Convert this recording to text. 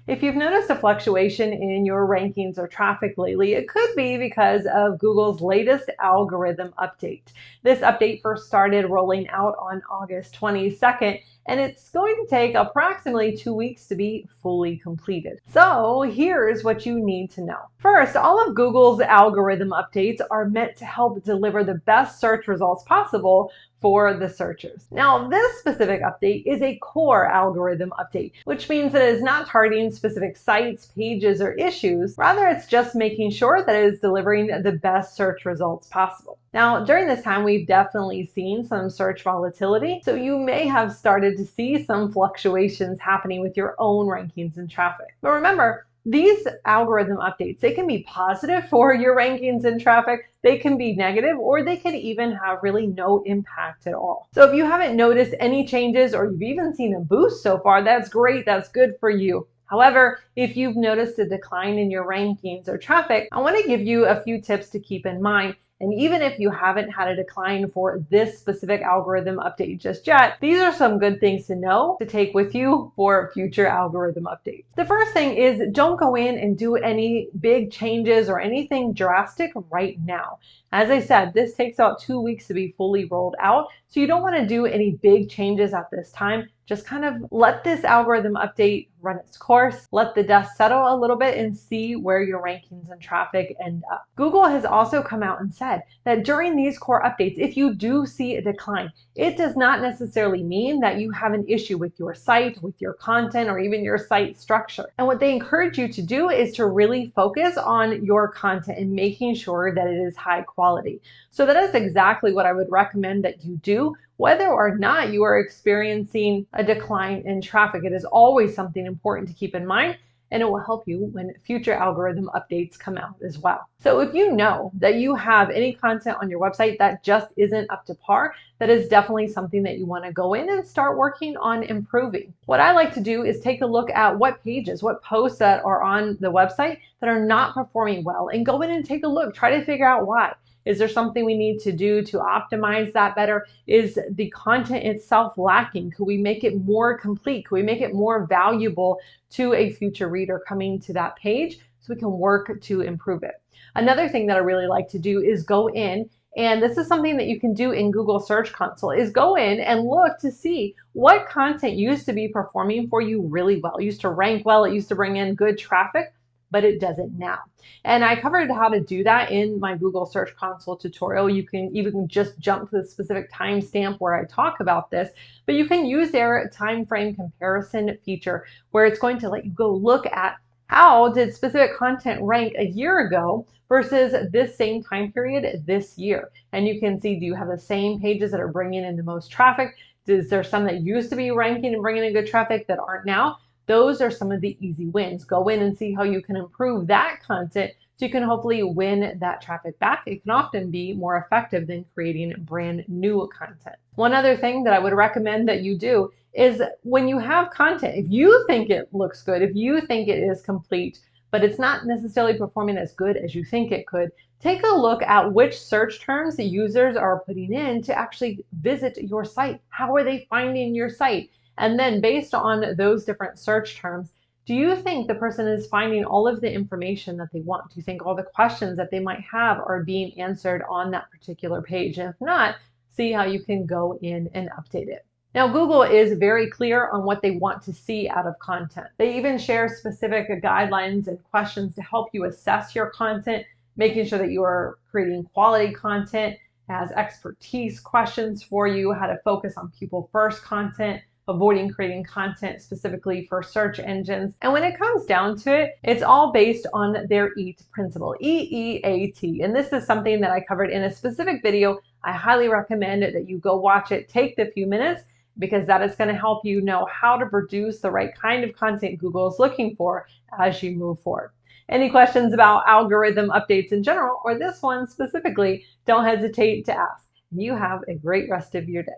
If you've noticed a fluctuation in your rankings or traffic lately, it could be because of Google's latest algorithm update. This update first started rolling out on August 22nd, and it's going to take approximately 2 weeks to be fully completed. So here's what you need to know. First, all of Google's algorithm updates are meant to help deliver the best search results possible for the searchers. Now, this specific update is a core algorithm update, which means that it is not targeting specific sites, pages, or issues. Rather, it's just making sure that it is delivering the best search results possible. Now, during this time, we've definitely seen some search volatility, so you may have started to see some fluctuations happening with your own rankings and traffic. But remember, these algorithm updates, they can be positive for your rankings and traffic, they can be negative, or they can even have really no impact at all. So if you haven't noticed any changes or you've even seen a boost so far, that's great, that's good for you. However, if you've noticed a decline in your rankings or traffic, I want to give you a few tips to keep in mind. And even if you haven't had a decline for this specific algorithm update just yet, these are some good things to know to take with you for future algorithm updates. The first thing is don't go in and do any big changes or anything drastic right now. As I said, this takes about 2 weeks to be fully rolled out, so you don't want to do any big changes at this time. Just kind of let this algorithm update run its course, let the dust settle a little bit, and see where your rankings and traffic end up. Google has also come out and said that during these core updates, if you do see a decline, it does not necessarily mean that you have an issue with your site, with your content, or even your site structure. And what they encourage you to do is to really focus on your content and making sure that it is high quality. So that is exactly what I would recommend that you do, whether or not you are experiencing a decline in traffic. It is always something important to keep in mind, and it will help you when future algorithm updates come out as well. So if you know that you have any content on your website that just isn't up to par, that is definitely something that you want to go in and start working on improving. What I like to do is take a look at what pages, what posts that are on the website that are not performing well, and go in and take a look, try to figure out why. Is there something we need to do to optimize that better? Is the content itself lacking? Could we make it more complete? Could we make it more valuable to a future reader coming to that page so we can work to improve it? Another thing that I really like to do is go in, and this is something that you can do in Google Search Console, is go in and look to see what content used to be performing for you really well. It used to rank well, it used to bring in good traffic, but it doesn't now. And I covered how to do that in my Google Search Console tutorial. You can even just jump to the specific timestamp where I talk about this, but you can use their time frame comparison feature where it's going to let you go look at how did specific content rank a year ago versus this same time period this year. And you can see, do you have the same pages that are bringing in the most traffic? Is there some that used to be ranking and bringing in good traffic that aren't now? Those are some of the easy wins. Go in and see how you can improve that content so you can hopefully win that traffic back. It can often be more effective than creating brand new content. One other thing that I would recommend that you do is when you have content, if you think it looks good, if you think it is complete, but it's not necessarily performing as good as you think it could, take a look at which search terms the users are putting in to actually visit your site. How are they finding your site? And then based on those different search terms, do you think the person is finding all of the information that they want? Do you think all the questions that they might have are being answered on that particular page? And if not, see how you can go in and update it. Now, Google is very clear on what they want to see out of content. They even share specific guidelines and questions to help you assess your content, making sure that you are creating quality content. It has expertise questions for you, how to focus on people first content, avoiding creating content specifically for search engines. And when it comes down to it, it's all based on their EAT principle, E-E-A-T. And this is something that I covered in a specific video. I highly recommend that you go watch it, take the few minutes, because that is going to help you know how to produce the right kind of content Google is looking for as you move forward. Any questions about algorithm updates in general, or this one specifically, don't hesitate to ask. You have a great rest of your day.